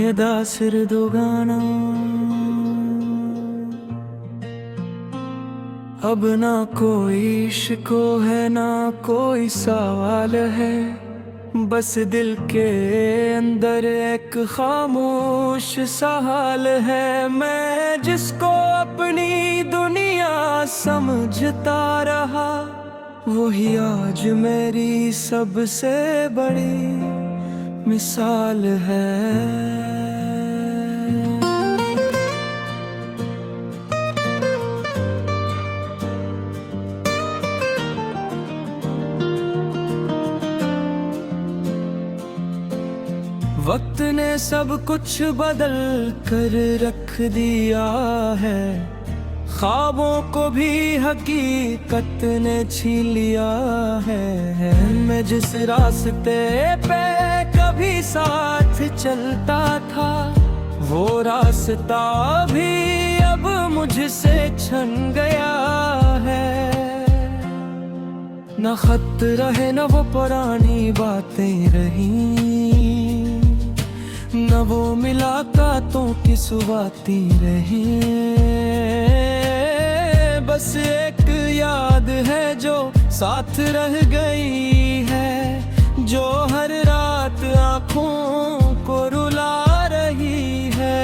यदा सिर दुगाना अब ना कोई शिको है ना कोई सवाल है, बस दिल के अंदर एक खामोश सा हाल है। मैं जिसको अपनी दुनिया समझता रहा, वही आज मेरी सबसे बड़ी मिसाल है। वक्त ने सब कुछ बदल कर रख दिया है, ख्वाबों को भी हकीकत ने छीन लिया है। मैं जिस रास्ते पे कभी साथ चलता था, वो रास्ता भी अब मुझसे छिन गया है। न खत रहे न वो पुरानी बातें रही, न वो मुलाकातों की सुवाती रही। बस एक याद है जो साथ रह गई है, जो हर रात आँखों को रुला रही है।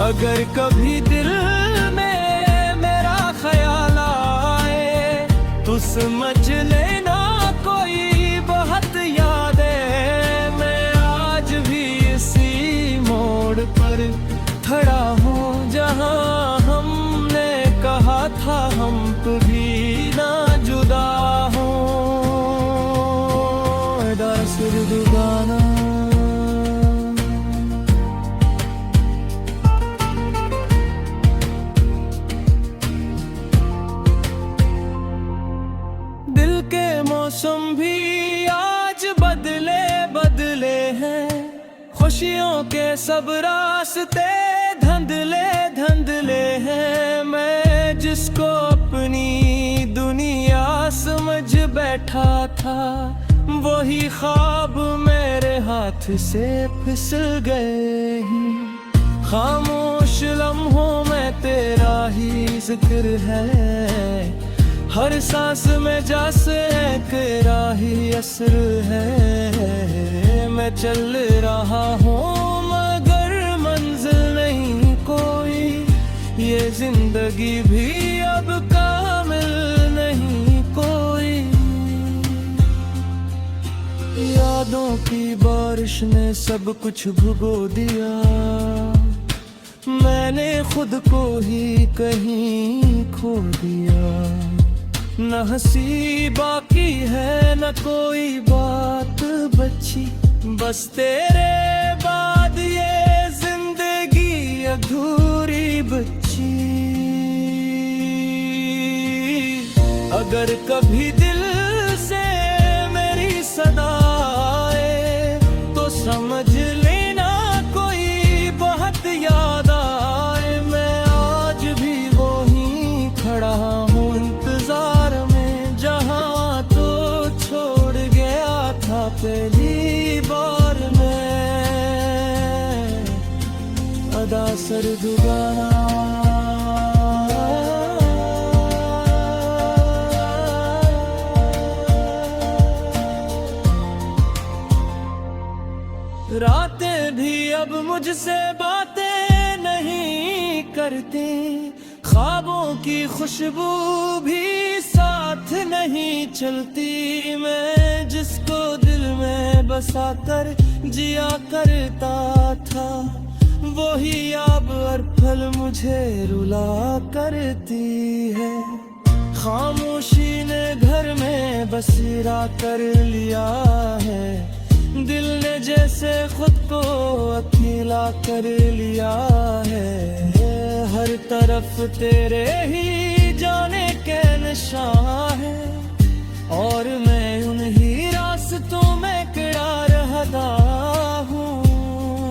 अगर कभी दिल में मेरा ख्याल आए तो समझ लेना कोई बहुत याद है। मैं आज भी इसी मोड़ पर खड़ा हूँ जहाँ हमने कहा था हम कभी ना जुदा हो। सिर दुगाना दिल के मौसम भी आज बदले बदले हैं, खुशियों के सब रास्ते धंधले धंधले हैं। मैं जिसको अपनी दुनिया समझ बैठा था, वही ख्वाब मेरे हाथ से फिसल गए। खामोश लम्हों में तेरा ही जिक्र है, हर सांस में जैसे तेरा ही असर है। मैं चल रहा हूँ मगर मंजिल नहीं कोई, ये जिंदगी भी अब कामिल नहीं कोई। यादों की बारिश ने सब कुछ भुगो दिया, मैंने खुद को ही कहीं खो दिया। न हंसी बाकी है न कोई बात बची, बस तेरे बाद ये जिंदगी अधूरी बची। अगर कभी दिल से मेरी सदा आए तो समझ लेना कोई बहुत याद आए। मैं आज भी वहीं खड़ा हूँ इंतजार में, जहाँ तो छोड़ गया था पहली बार मैं। अदा सर दुगाना रातें भी अब मुझसे बातें नहीं करती, ख्वाबों की खुशबू भी साथ नहीं चलती। मैं जिसको दिल में बसा कर जिया करता था, वही अब हर पल मुझे रुला करती है। खामोशी ने घर में बसेरा कर लिया है, दिल ने जैसे खुद को अकेला कर लिया है। हर तरफ तेरे ही जाने के निशान है, और मैं उन्हीं रास्तों में किड़ा रहता हूँ।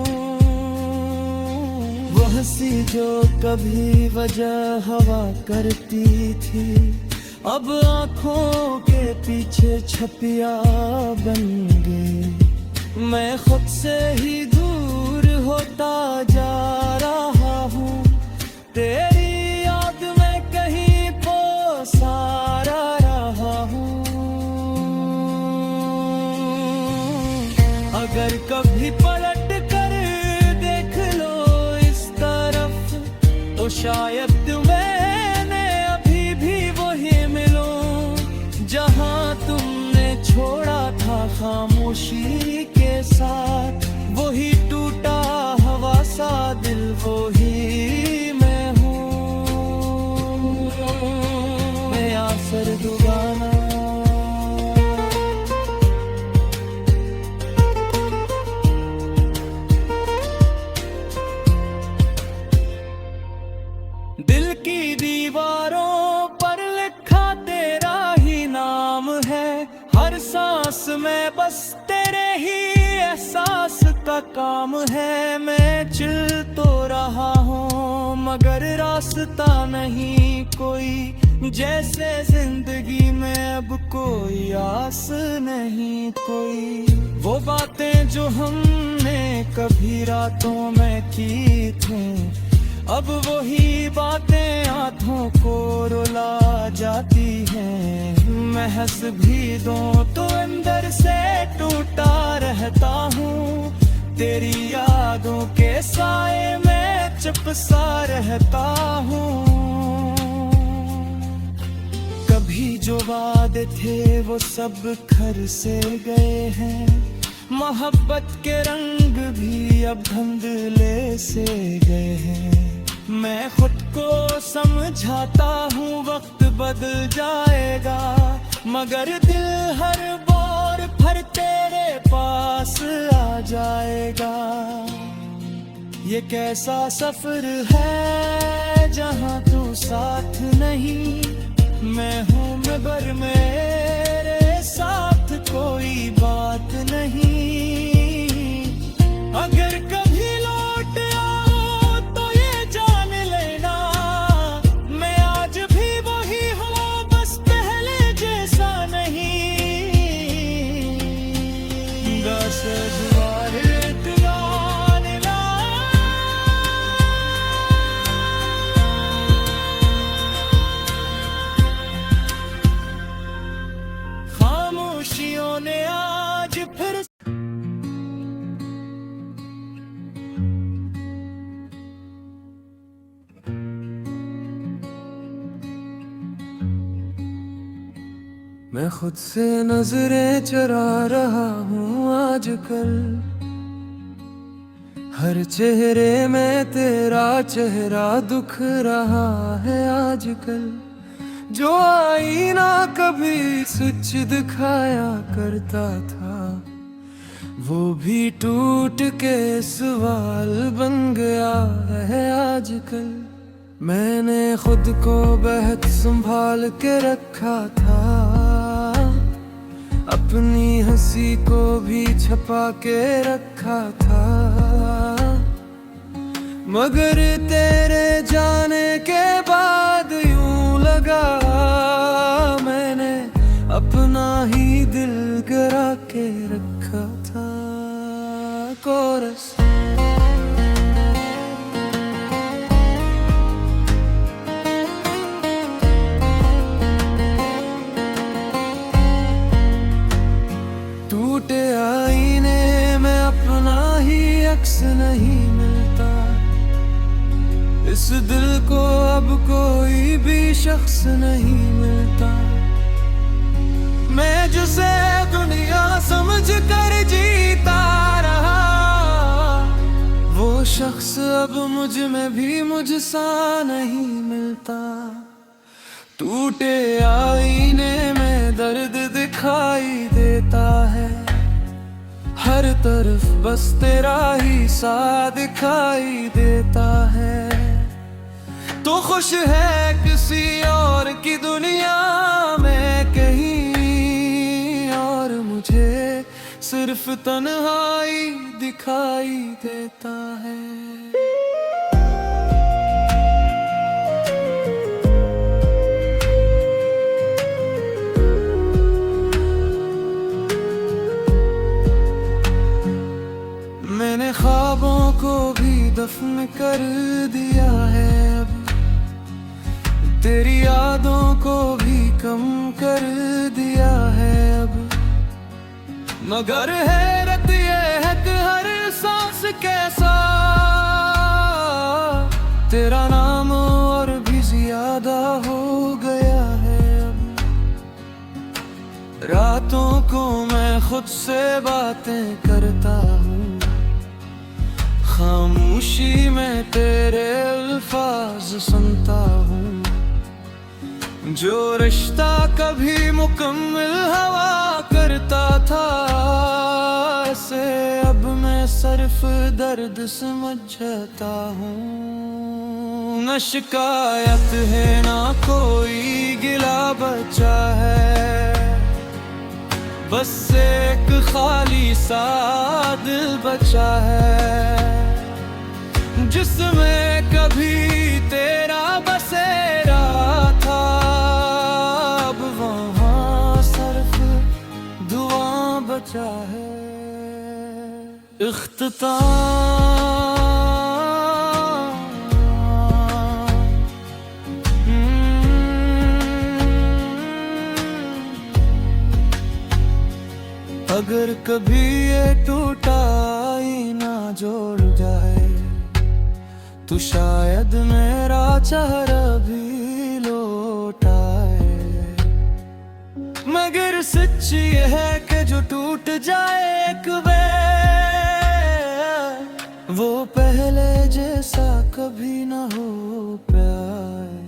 हंसी जो कभी वजह हवा करती थी, अब आंखों के पीछे छपिया बन गई। मैं खुद से ही दूर होता जा रहा हूँ, तेरी याद में कहीं पोसारा रहा हूँ। अगर कभी पलट कर देख लो इस तरफ, तो शायद मैंने अभी भी वही मिलूं जहां तुमने छोड़ा था खामोशी के साथ। वही टूटा हवा सा दिल, वही मैं हूँ, मैं आसर दुगाना। दिल की दीवारों पर लिखा तेरा ही नाम है, हर सांस में बस तेरे ही एहसास का काम है। मैं चल तो रहा हूँ मगर रास्ता नहीं कोई, जैसे जिंदगी में अब कोई आस नहीं कोई। वो बातें जो हमने कभी रातों में की थी, अब वही बातें आँखों को रुला जाती हैं। मैं हंस भी दूं तो अंदर से टूटा रहता हूँ, तेरी यादों के साए में चुप सा रहता हूँ। कभी जो वादे थे वो सब घर से गए हैं, मोहब्बत के रंग भी अब धुंधले से गए हैं। मैं खुद को समझाता हूँ वक्त बदल जाएगा, मगर दिल हर बार फिर तेरे पास आ जाएगा। ये कैसा सफर है जहाँ तू साथ नहीं, मैं हूँ मगर मेरे साथ कोई बात नहीं। अगर कभी लौट आओ तो ये जान लेना, मैं आज भी वही हूँ बस पहले जैसा नहीं। बस दुआरे तुराने ला, खामोशियों ने आज फिर मैं खुद से नजरें चुरा रहा हूँ आजकल, हर चेहरे में तेरा चेहरा दुख रहा है आजकल। जो आईना कभी सच दिखाया करता था, वो भी टूट के सवाल बन गया है आजकल। मैंने खुद को बहुत संभाल के रखा था, अपनी हंसी को भी छपा के रखा था, मगर तेरे जाने के बाद यूं लगा मैंने अपना ही दिल गिरा के रखा था। कोरस टूटे आईने में अपना ही अक्स नहीं मिलता, इस दिल को अब कोई भी शख्स नहीं मिलता। मैं जिसे दुनिया समझ कर जीता रहा, वो शख्स अब मुझ में भी मुझसा नहीं मिलता। टूटे आईने में दर्द दिखाई देता है, हर तरफ बस तेरा ही सा दिखाई देता है। तो खुश है किसी और की दुनिया में कहीं, और मुझे सिर्फ तन्हाई दिखाई देता है। दफन कर दिया है अब, तेरी यादों को भी कम कर दिया है अब। मगर हैरत ये है कि हर सांस कैसा तेरा नाम और भी ज्यादा हो गया है अब। रातों को मैं खुद से बातें करता हूँ, खामोशी में तेरे अल्फाज सुनता हूँ। जो रिश्ता कभी मुकम्मल हवा करता था, से अब मैं सिर्फ दर्द समझता हूँ। न शिकायत है ना कोई गिला बचा है, बस एक खाली सा दिल बचा है, जिसमें कभी तेरा बसेरा था। अब वहाँ सिर्फ दुआ बचा है। अगर कभी ये टूटा आईना जोड़ जाए, तो शायद मेरा चेहरा भी लौट आए। मगर सच ये है कि जो टूट जाए एक बार, वो पहले जैसा कभी ना हो पाए।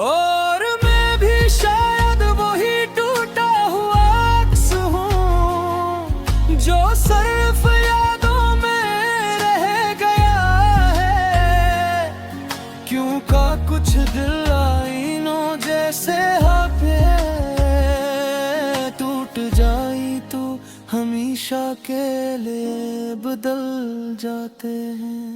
और मैं भी शायद वही टूटा हुआ अक्स हूँ, जो सिर्फ यादों में रह गया है। क्यों का कुछ दिल आईनों जैसे पे टूट जाई तो हमेशा के लिए बदल जाते हैं।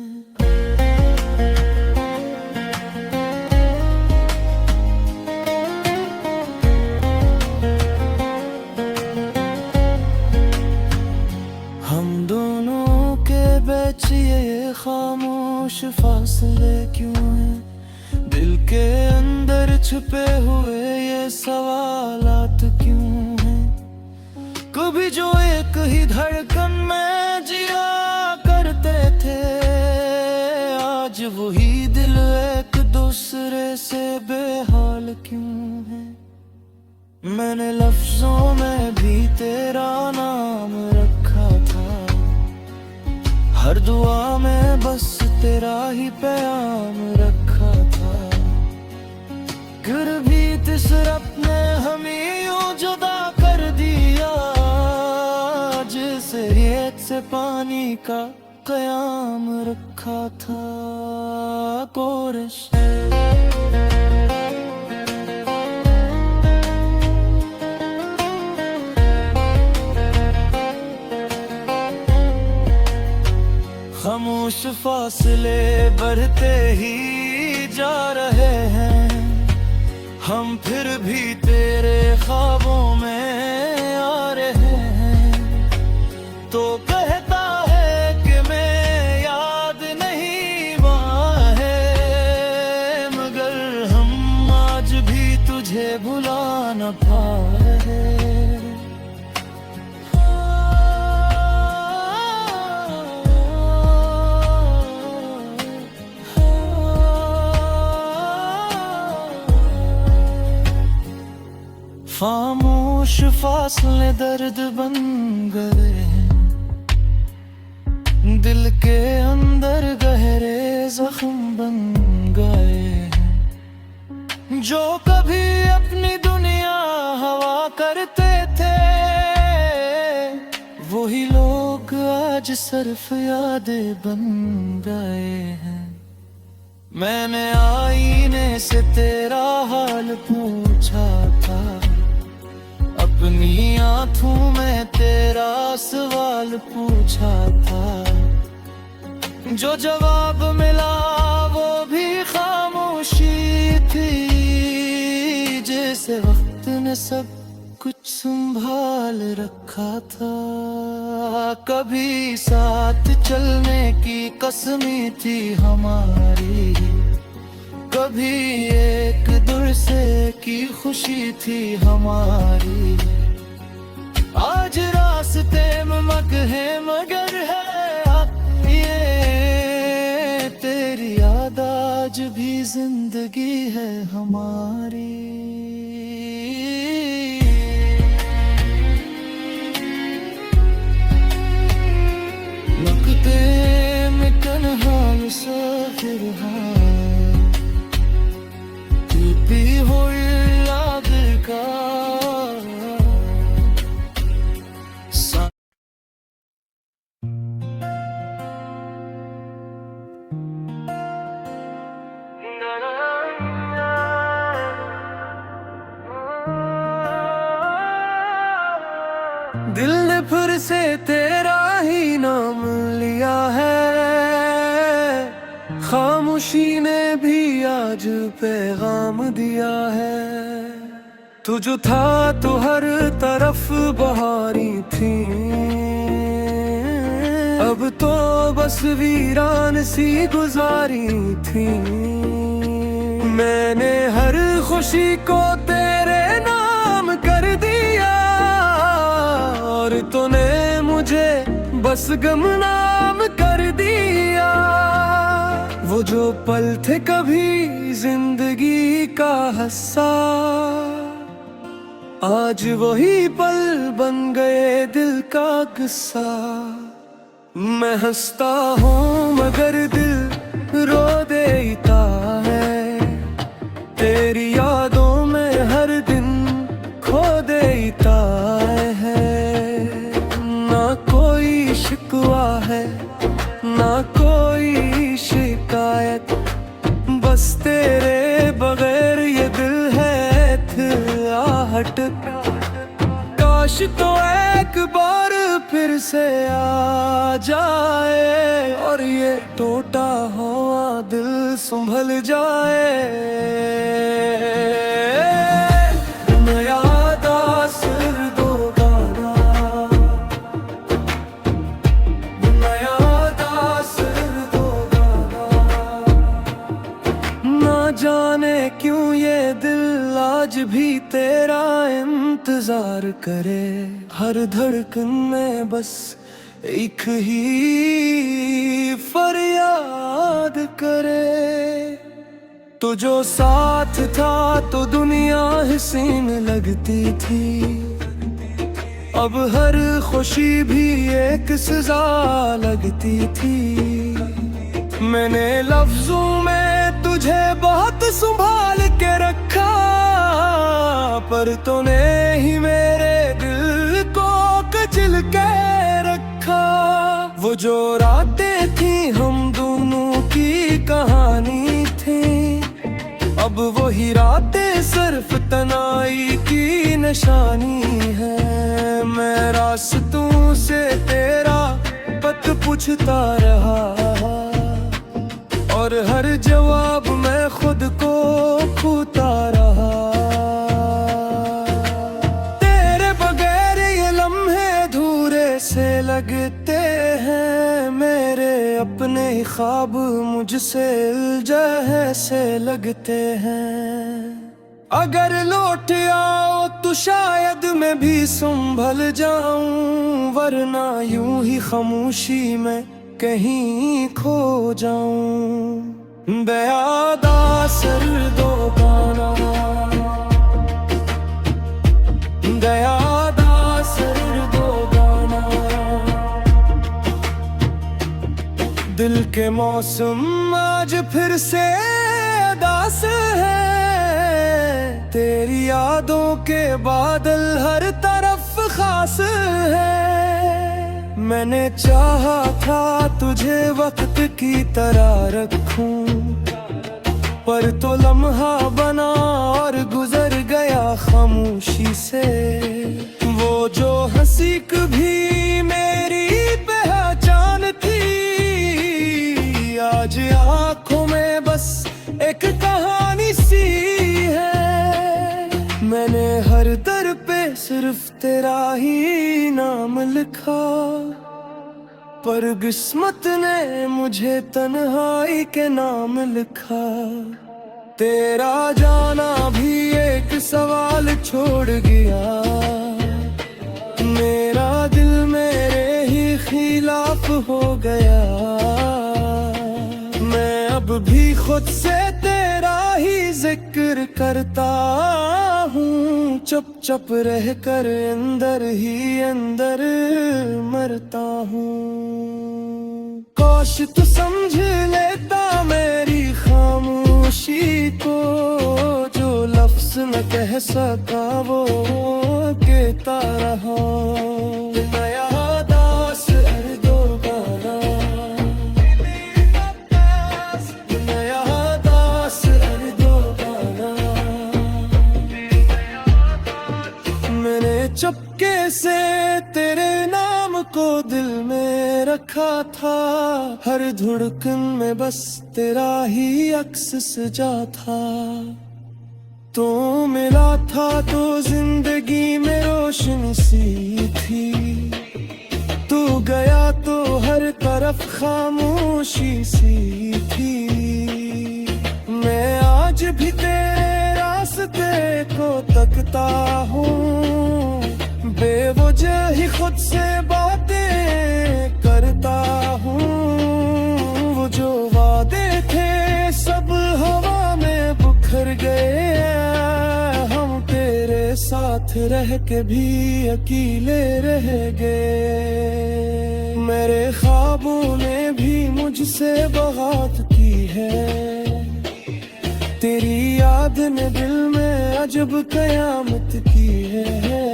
हम दोनों के बीच ये खामोश फासले क्यों हैं? दिल के अंदर छुपे हुए ये सवालात क्यों हैं? कभी जो एक ही धड़कन में जिया करते थे, आज वही दिल एक दूसरे से बेहाल क्यों है? मैंने लफ्जों में भी तेरा नाम रखा था, हर दुआ में बस तेरा ही पैगाम रखा था। फिर भी तिस रब ने हमें यूं जुदा कर दिया, जिसे रेत से पानी का कयाम रखा था। कोरिश खामोश फासले बढ़ते ही जा रहे हैं, हम फिर भी तेरे ख्वाबों में आ रहे हैं। तो कहता है कि मैं याद नहीं वहाँ है, मगर हम आज भी तुझे भुला न पा रहे। खामोश फासले दर्द बन गए हैं, दिल के अंदर गहरे जख्म बन गए हैं। जो कभी अपनी दुनिया हवा करते थे, वही लोग आज सिर्फ यादें बन गए हैं। मैंने आईने से तेरा हाल पूछा था, अपनी आंखों में तेरा सवाल पूछा था। जो जवाब मिला वो भी खामोशी थी, जैसे वक्त ने सब कुछ संभाल रखा था। कभी साथ चलने की कसमें थी हमारी, कभी एक दूसरे की खुशी थी हमारी। आज रास्ते में मग है मगर है ये तेरी याद, आज भी जिंदगी है हमारी। लगते में तन्हा मुसाफिर हाँ, टूटी हुई याद का दिल ने फिर से तेरा ही नाम लिया है, खामोशी ने भी आज पैगाम दिया है। तू जो था तो हर तरफ बहारी थी, अब तो बस वीरान सी गुजारी थी। मैंने हर खुशी को तेरे नाम कर दिया, और तूने मुझे बस गुमनाम कर दिया। वो जो पल थे कभी जिंदगी का हिस्सा, आज वही पल बन गए दिल का किस्सा। मैं हंसता हूँ मगर दिल रो देता है, तेरी यादों में हर दिन खो देता है। ना कोई शिकवा है ना कोई शिकायत, बस तेरे बगैर ये दिल है आहट। काश तो एक बार फिर से आ जाए, और ये टूटा हुआ दिल संभल जाए। नया दास्तान दो गाना, नया दास्तान दो गाना। ना जाने क्यों ये दिल आज भी तेरा इंतजार करे, हर धड़कन में बस एक ही फरियाद करे। तो जो साथ था तो दुनिया हसीन लगती थी, अब हर खुशी भी एक सजा लगती थी। मैंने लफ्जों में तुझे बहुत संभाल के रखा, पर तूने ही मेरे दिल को कुचल के रखा। वो जो रातें थी हम दोनों की कहानी थी, अब वही रातें सिर्फ तन्हाई की निशानी है। मैं रास्तों से तेरा पत पूछता रहा, और हर जवाब मैं खुद को खोता रहा। तेरे बगैर ये लम्हे अधूरे से लगते हैं, मेरे अपने ही ख्वाब मुझसे उलझे से लगते हैं। अगर लौट आओ तो शायद मैं भी संभल जाऊं, वरना यूं ही खामोशी में कहीं खो जाऊं। दयादा सर दो गाना, दयादा सर दो गाना। दिल के मौसम आज फिर से उदास है, तेरी यादों के बादल हर तरफ खास है। मैंने चाहा था तुझे वक्त की तरह रखूं, पर तो लम्हा बना और गुजर गया खामोशी से। वो जो हंसी कभी मेरी पहचान थी, आज आंखों में बस एक कहानी सी है। मैंने हर दर पे सिर्फ तेरा ही नाम लिखा, पर किस्मत ने मुझे तन्हाई के नाम लिखा। तेरा जाना भी एक सवाल छोड़ गया, मेरा दिल मेरे ही खिलाफ हो गया। मैं अब भी खुद से तेरा ही जिक्र करता हूँ, चुप चुप रह कर अंदर ही अंदर मरता हूँ। काश तू समझ लेता मेरी खामोशी को, जो लफ्ज न कह सका वो कहता रहा। नया दास अर्दो गाना, नया दास अर्दो गाना। मैंने चुपके से तेरे नाम को दिल में रखा था, हर धड़कन में बस तेरा ही अक्स सजा था। तू मिला था तो जिंदगी में रोशनी सी थी, तू गया तो हर तरफ खामोशी सी थी। मैं आज भी तेरे रास्ते को तकता हूँ, बेवजह ही खुद से बातें करता हूँ। वो जो वादे थे सब हवा में बिखर गए, हम तेरे साथ रह के भी अकेले रह गए। मेरे ख्वाबों ने भी मुझसे बगावत की है, तेरी याद ने दिल में अजब कयामत की है।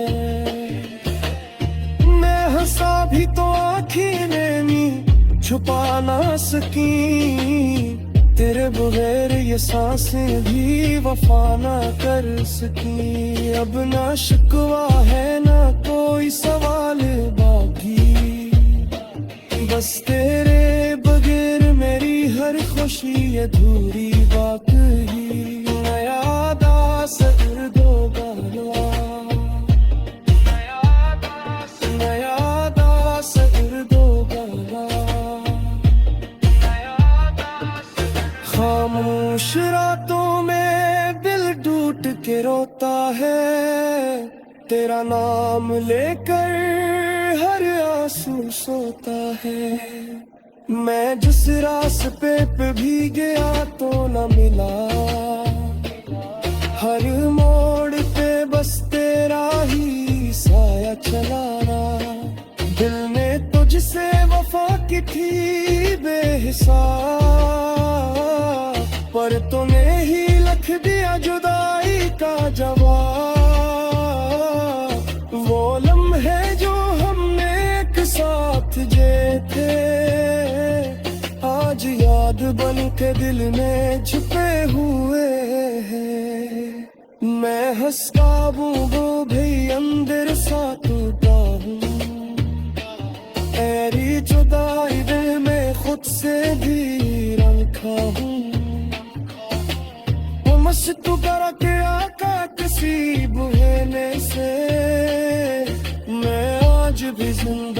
मैं हंसा भी तो आँखें नैनी छुपा ना सकी, तेरे बगैर ये सांसें भी वफा ना कर सकी। अब ना शिकवा है ना कोई सवाल बाकी, बस तेरे बगैर मेरी हर खुशी अधूरी बाकी। नया दास अर्दो गाना, नया दास अर्दो गाना। खामोश रातों में दिल टूट के रोता है, तेरा नाम लेकर हर आंसू सोता है। मैं जिस रास्ते पे भी गया तो न मिला, हर मोड़ पे बस तेरा ही साया चलाना। दिल ने तुझसे वफा की थी बेहिसाब, पर तूने ही लिख दिया जुदाई का जवाब। वो लम्हे जो हमने एक साथ जे थे, आज याद बन के दिल में छुपे हुए हैं। मैं हंस काबू वो भी अंदर सा टूटा हूँ, ऐरी जुदाई दिल में खुद से भी रखा हूँ। वो मस्त करा के आका किसी बहाने से, मैं आज भी जिंदा